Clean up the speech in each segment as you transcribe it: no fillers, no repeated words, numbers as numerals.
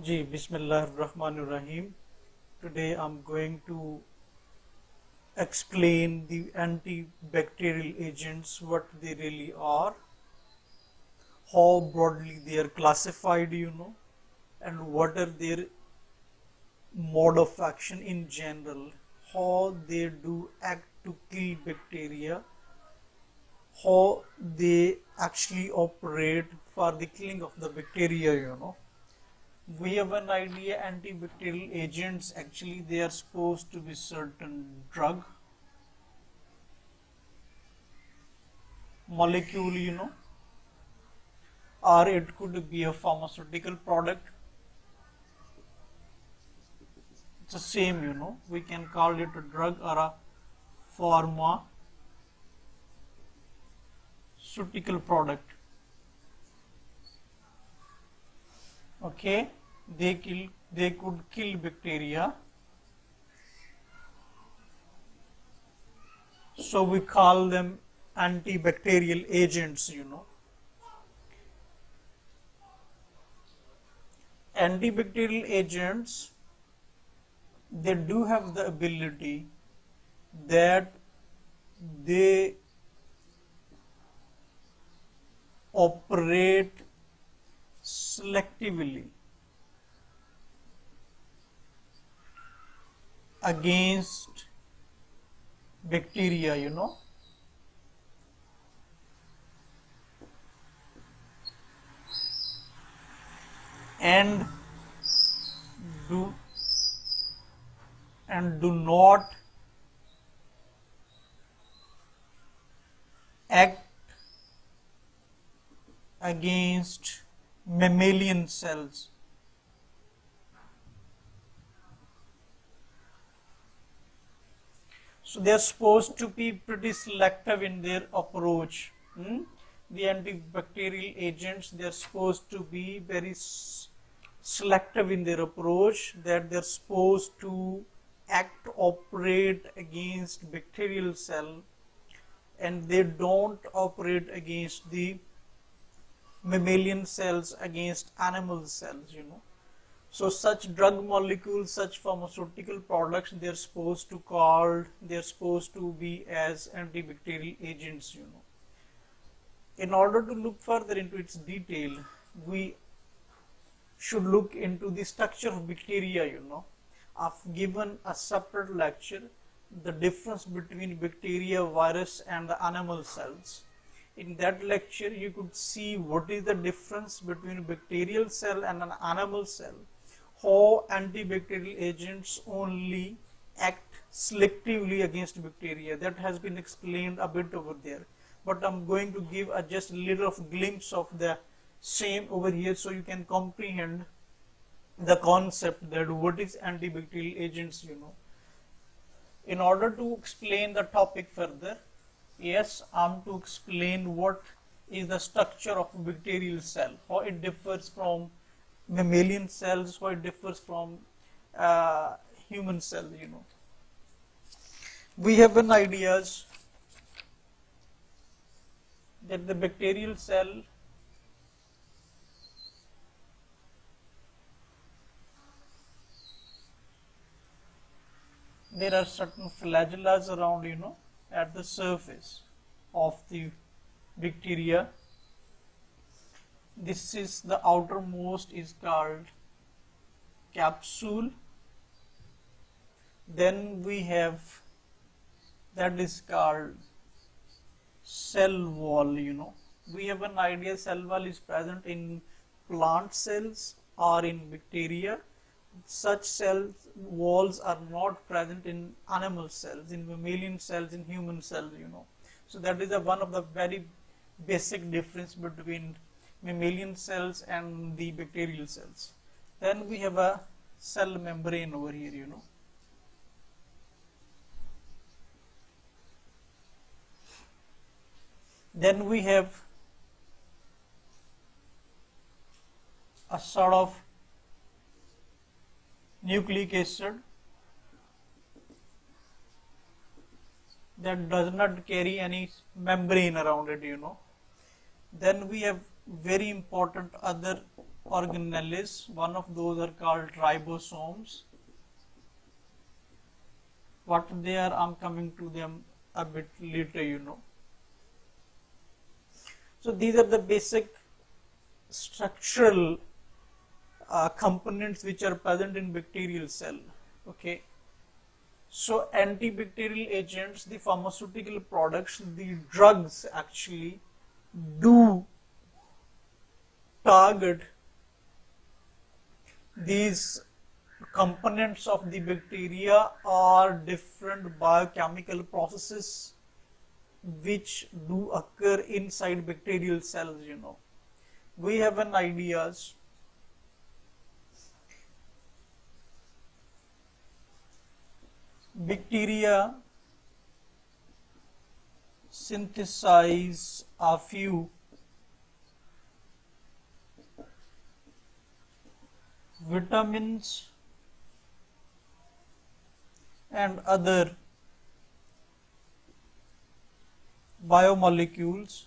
Ji, Bismillahirrahmanirrahim. Today I'm going to explain the antibacterial agents, what they really are, how broadly they are classified, and what are their mode of action in general, how they do act to kill bacteria, how they actually operate for the killing of the bacteria. We have an idea antibacterial agents, actually they are supposed to be certain drug molecule, or it could be a pharmaceutical product. It's the same, we can call it a drug or a pharmaceutical product. Okay, they could kill bacteria, so we call them antibacterial agents. Antibacterial agents, they do have the ability that they operate selectively against bacteria, and do not act against mammalian cells. So they are supposed to be pretty selective in their approach. The antibacterial agents, they are supposed to be very selective in their approach, that they are supposed to operate against bacterial cell, and they don't operate against the mammalian cells, against animal cells. So such drug molecules, such pharmaceutical products, they're supposed to be as antibacterial agents. In order to look further into its detail, we should look into the structure of bacteria. I've given a separate lecture, the difference between bacteria, virus and the animal cells. In that lecture, you could see what is the difference between a bacterial cell and an animal cell, how antibacterial agents only act selectively against bacteria. That has been explained a bit over there, but I'm going to give just a little of glimpse of the same over here, so you can comprehend the concept that what is antibacterial agents. In order to explain the topic further, yes, I'm to explain what is the structure of a bacterial cell, how it differs from mammalian cells, how it differs from human cell. We have an idea that the bacterial cell there are certain flagellas around, at the surface of the bacteria. This is the outermost is called capsule. Then we have that is called cell wall. We have an idea cell wall is present in plant cells or in bacteria. Such cell walls are not present in animal cells, in mammalian cells, in human cells. So that is one of the very basic difference between mammalian cells and the bacterial cells. Then we have a cell membrane over here. Then we have a sort of nucleic acid that does not carry any membrane around it. Then we have very important other organelles. One of those are called ribosomes. What they are, I'm coming to them a bit later, you know. So these are the basic structural components which are present in bacterial cell. Okay. So antibacterial agents, the pharmaceutical products, the drugs actually do target these components of the bacteria or different biochemical processes which do occur inside bacterial cells, you know. We have an ideas bacteria synthesize a few vitamins and other biomolecules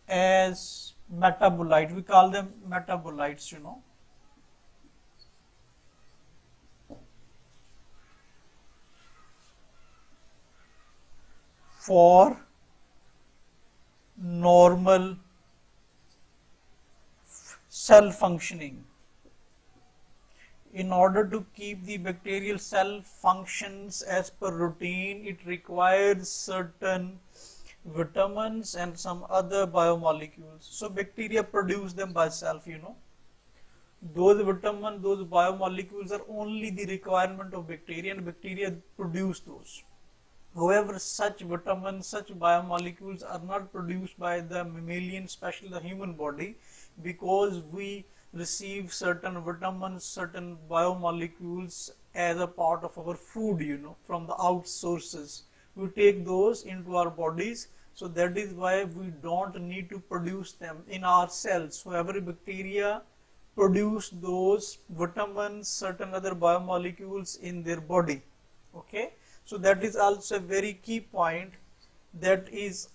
as metabolites. We call them metabolites, you know. For normal cell functioning. In order to keep the bacterial cell functions as per routine, it requires certain vitamins and some other biomolecules. So bacteria produce them by self, you know. Those vitamins, those biomolecules are only the requirement of bacteria, and bacteria produce those. However, such vitamins, such biomolecules are not produced by the mammalian, especially the human body, because we receive certain vitamins, certain biomolecules as a part of our food, you know, from the out sources. We take those into our bodies, so that is why we don't need to produce them in our cells. So every bacteria produce those vitamins, certain other biomolecules in their body. Okay. So that is also a very key point that is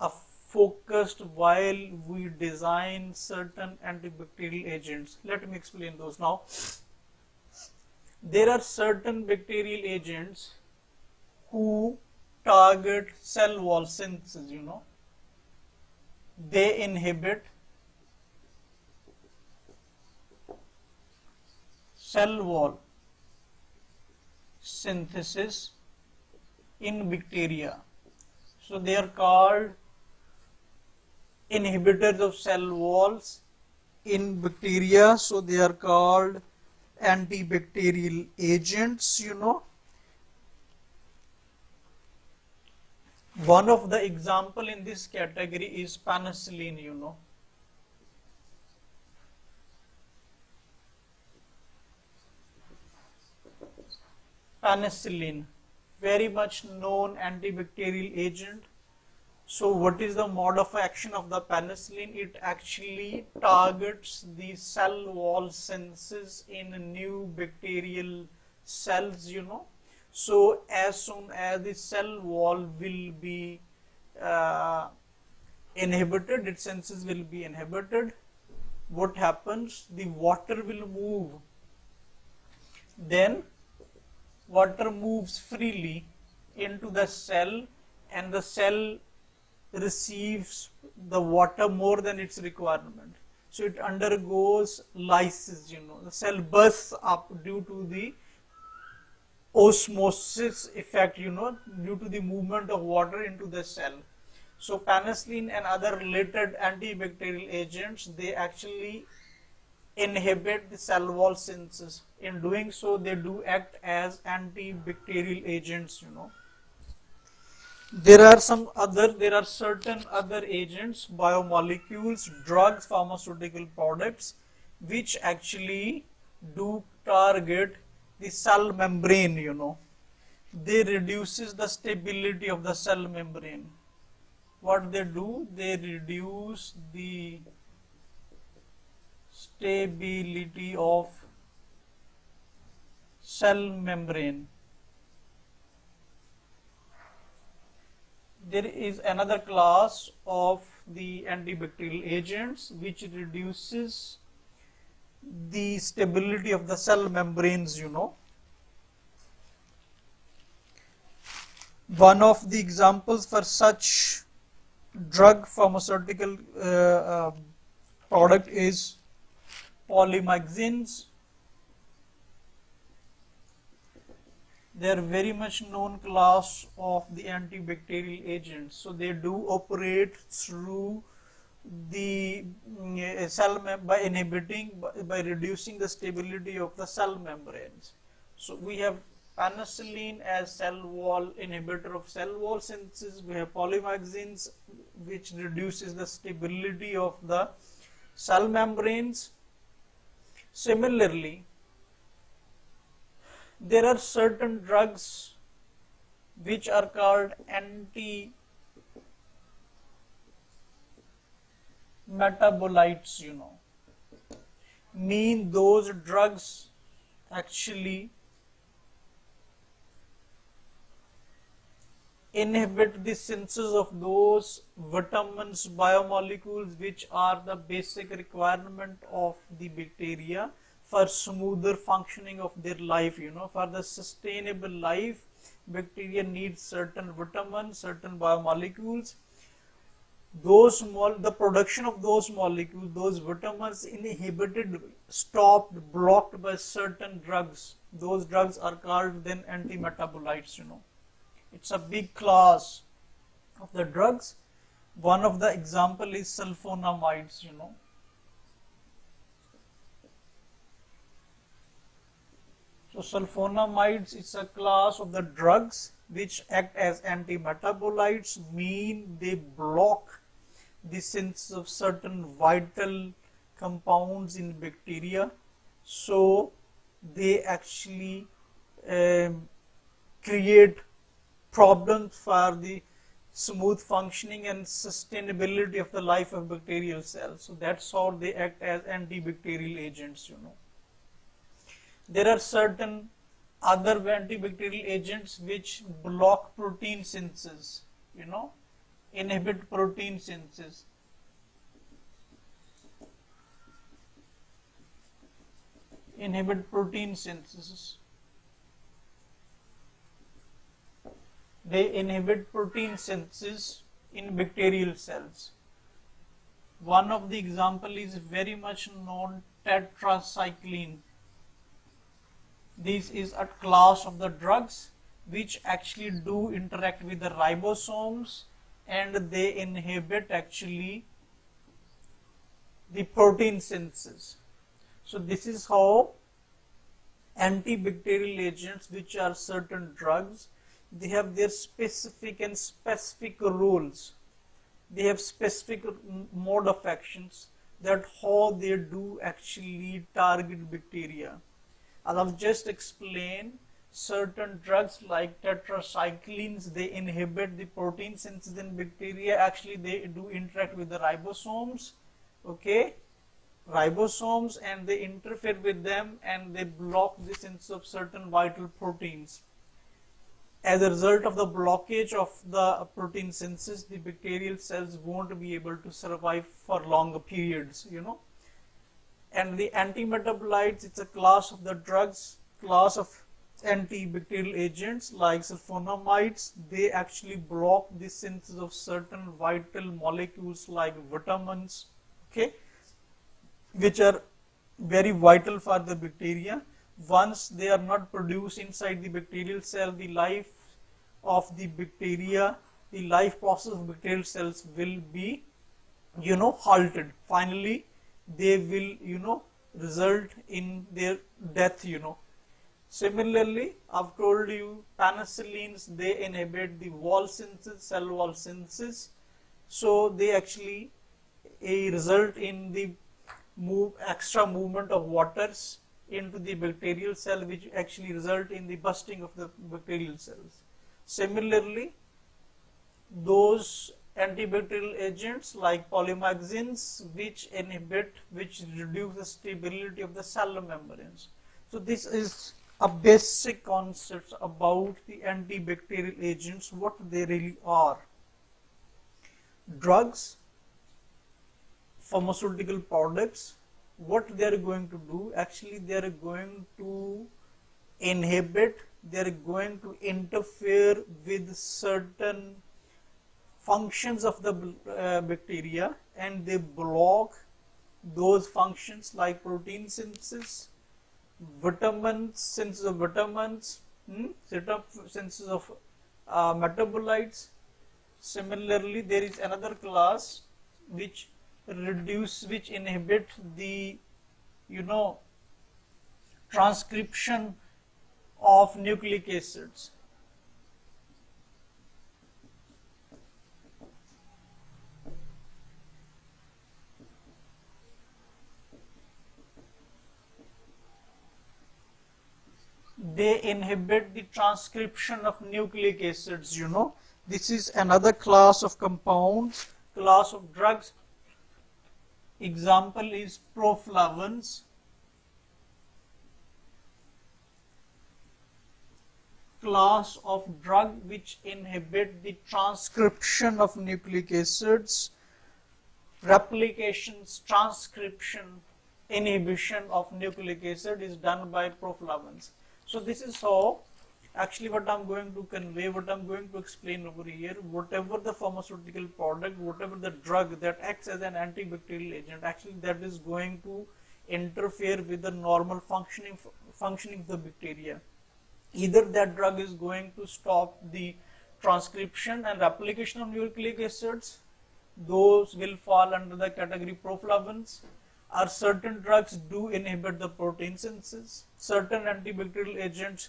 focused while we design certain antibacterial agents. Let me explain those now. There are certain bacterial agents who target cell wall synthesis, you know. They inhibit cell wall synthesis in bacteria. So they are called inhibitors of cell walls in bacteria. So they are called antibacterial agents, you know. One of the example in this category is penicillin, you know. Penicillin, very much known antibacterial agent. So what is the mode of action of the penicillin? It actually targets the cell wall synthesis in new bacterial cells, you know. So as soon as the cell wall will be inhibited, its synthesis will be inhibited, what happens? The water will move. Then water moves freely into the cell, and the cell receives the water more than its requirement. So it undergoes lysis, you know. The cell bursts up due to the osmosis effect, you know, due to the movement of water into the cell. So penicillin and other related antibacterial agents, they actually inhibit the cell wall synthesis. In doing so, they do act as antibacterial agents, you know. There are certain other agents, biomolecules, drugs, pharmaceutical products, which actually do target the cell membrane, you know. They reduces the stability of the cell membrane. What they do? They reduce the stability of cell membrane. there is another class of the antibacterial agents which reduces the stability of the cell membranes, you know. One of the examples for such drug pharmaceutical product is polymyxins. They are very much known class of the antibacterial agents. So they do operate through the cell by inhibiting, by reducing the stability of the cell membranes. So we have penicillin as cell wall inhibitor of cell wall synthesis. We have polymyxins which reduces the stability of the cell membranes. Similarly, there are certain drugs which are called anti-metabolites, you know. Mean those drugs actually inhibit the synthesis of those vitamins, biomolecules which are the basic requirement of the bacteria for smoother functioning of their life, you know. For the sustainable life, bacteria need certain vitamins, certain biomolecules. The production of those molecules, those vitamins, inhibited, stopped, blocked by certain drugs. Those drugs are called then antimetabolites, you know. It's a big class of the drugs. One of the example is sulfonamides, you know. So sulfonamides is a class of the drugs which act as antimetabolites, mean they block the synthesis of certain vital compounds in bacteria. So they actually create problems for the smooth functioning and sustainability of the life of bacterial cells. So that's how they act as antibacterial agents, you know. There are certain other antibacterial agents which block protein synthesis, you know, inhibit protein synthesis. Inhibit protein synthesis. They inhibit protein synthesis in bacterial cells. One of the example is very much known tetracycline. This is a class of the drugs which actually do interact with the ribosomes and they inhibit actually the protein synthesis. So this is how antibacterial agents, which are certain drugs, they have their specific and specific roles. They have specific mode of actions, that how they do actually target bacteria. As I've just explained, certain drugs like tetracyclines, they inhibit the protein synthesis in bacteria. Actually, they do interact with the ribosomes, okay, ribosomes, and they interfere with them and they block the synthesis of certain vital proteins. As a result of the blockage of the protein synthesis, the bacterial cells won't be able to survive for longer periods, you know. And the antimetabolites, it's a class of the drugs, class of antibacterial agents like sulfonamides. They actually block the synthesis of certain vital molecules like vitamins, okay, which are very vital for the bacteria. Once they are not produced inside the bacterial cell, the life of the bacteria, the life process of bacterial cells will be, you know, halted. Finally, they will, you know, result in their death, you know. Similarly, I've told you penicillins, they inhibit the wall synthesis, cell wall synthesis. So they actually result in the extra movement of waters into the bacterial cell, which actually result in the bursting of the bacterial cells. Similarly, those antibacterial agents like polymyxins, which inhibit, which reduce the stability of the cell membranes. So this is a basic concept about the antibacterial agents, what they really are. drugs, pharmaceutical products, what they are going to do, actually they are going to inhibit, they are going to interfere with certain functions of the bacteria, and they block those functions like protein synthesis, vitamins, synthesis of vitamins, synthesis of metabolites. Similarly, there is another class which inhibit the transcription of nucleic acids. They inhibit the transcription of nucleic acids, This is another class of compounds, class of drugs. Example is proflavins. Class of drug which inhibit the transcription of nucleic acids, replications, transcription, inhibition of nucleic acid is done by proflavins. So this is how actually what I'm going to convey, what I'm going to explain over here. Whatever the pharmaceutical product, whatever the drug that acts as an antibacterial agent, actually that is going to interfere with the normal functioning of the bacteria. Either that drug is going to stop the transcription and replication of nucleic acids, those will fall under the category proflavins. Or certain drugs do inhibit the protein synthesis. Certain antibacterial agents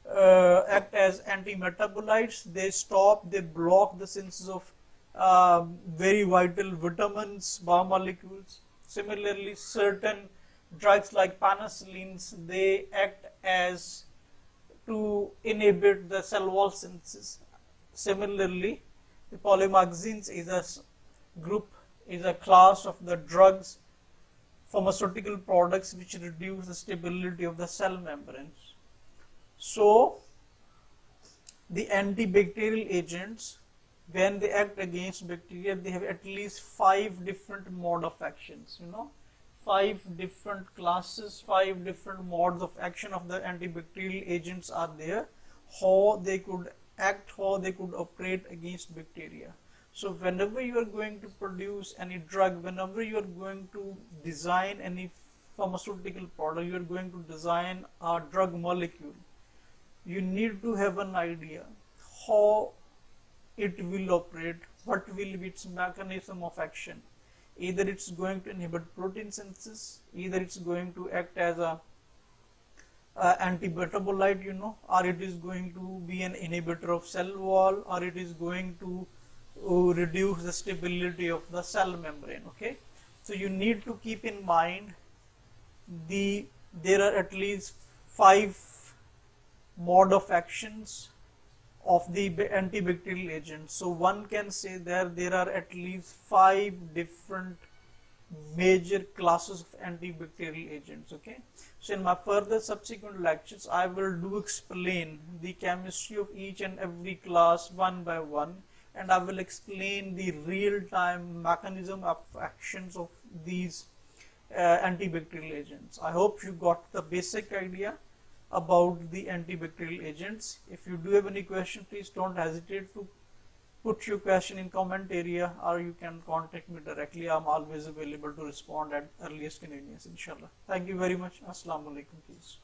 act as antimetabolites. They stop, they block the synthesis of very vital vitamins, biomolecules. Similarly, certain drugs like penicillins, they act as to inhibit the cell wall synthesis. Similarly, the polymyxins is a class of the drugs, pharmaceutical products which reduce the stability of the cell membranes. So, the antibacterial agents, when they act against bacteria, they have at least 5 different mode of actions, 5 different classes, 5 different modes of action of the antibacterial agents are there, how they could act, how they could operate against bacteria. So whenever you are going to produce any drug, whenever you are going to design any pharmaceutical product, you are going to design a drug molecule, you need to have an idea how it will operate, what will be its mechanism of action. Either it's going to inhibit protein synthesis, either it's going to act as a antimetabolite, or it is going to be an inhibitor of cell wall, or it is going to reduce the stability of the cell membrane. Okay, so you need to keep in mind there are at least 5 mode of actions of the antibacterial agents. So one can say that there are at least 5 different major classes of antibacterial agents. Okay, so in my further subsequent lectures I will explain the chemistry of each and every class one by one, and I will explain the real-time mechanism of actions of these antibacterial agents. I hope you got the basic idea about the antibacterial agents. If you do have any question, please don't hesitate to put your question in comment area, or you can contact me directly. I'm always available to respond at earliest convenience, inshallah. Thank you very much. Assalamu alaikum, please.